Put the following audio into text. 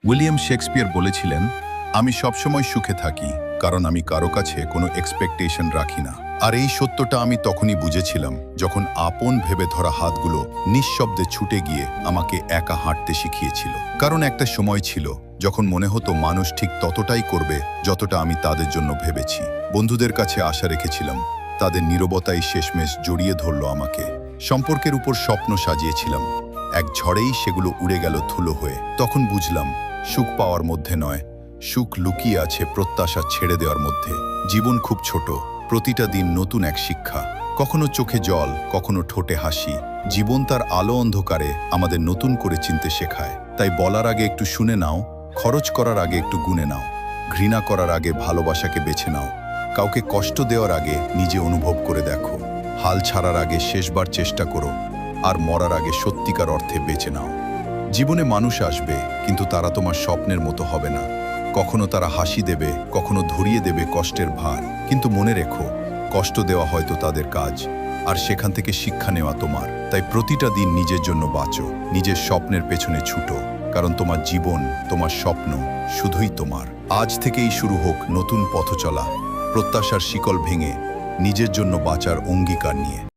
William Shakespeare বলেছিলেন, আমি সবসময় সুখে থাকি কারণ আমি কারো কাছে কোনো এক্সপেকটেশন রাখি না। আর এই সত্যটা আমি তখনই বুঝেছিলাম যখন আপন ভেবে ধরা হাতগুলো নিঃশব্দে ছুটে গিয়ে আমাকে একা হাঁটতে শিখিয়েছিল। কারণ একটা সময় ছিল যখন মনে হতো মানুষ ঠিক ততটাই করবে যতটা আমি তাদের জন্য ভেবেছি। বন্ধুদের কাছে আশা রেখেছিলাম, তাদের নীরবতাই শেষমেশ জড়িয়ে ধরল আমাকে। সম্পর্কের উপর স্বপ্ন সাজিয়েছিলাম, এক ঝড়েই সেগুলো উড়ে গেল ধুলো হয়ে। তখন বুঝলাম, সুখ পাওয়ার মধ্যে নয়, সুখ লুকিয়ে আছে প্রত্যাশা ছেড়ে দেওয়ার মধ্যে। জীবন খুব ছোট, প্রতিটা দিন নতুন এক শিক্ষা। কখনো চোখে জল, কখনো ঠোঁটে হাসি। জীবন তার আলো অন্ধকারে আমাদের নতুন করে চিনতে শেখায়। তাই বলার আগে একটু শুনে নাও, খরচ করার আগে একটু গুনে নাও, ঘৃণা করার আগে ভালোবাসাকে বেছে নাও, কাউকে কষ্ট দেওয়ার আগে নিজে অনুভব করে দেখো, হাল ছাড়ার আগে শেষবার চেষ্টা করো, আর মরার আগে সত্যিকার অর্থে বেঁচে নাও। জীবনে মানুষ আসবে, কিন্তু তারা তোমার স্বপ্নের মতো হবে না। কখনো তারা হাসি দেবে, কখনো ধরিয়ে দেবে কষ্টের ভার। কিন্তু মনে রেখো, কষ্ট দেওয়া হয়তো তাদের কাজ, আর সেখান থেকে শিক্ষা নেওয়া তোমার। তাই প্রতিটা দিন নিজের জন্য বাঁচো, নিজের স্বপ্নের পেছনে ছুটো, কারণ তোমার জীবন, তোমার স্বপ্ন শুধুই তোমার। আজ থেকেই শুরু হোক নতুন পথ চলা, প্রত্যাশার শিকল ভেঙে নিজের জন্য বাঁচার অঙ্গীকার নিয়ে।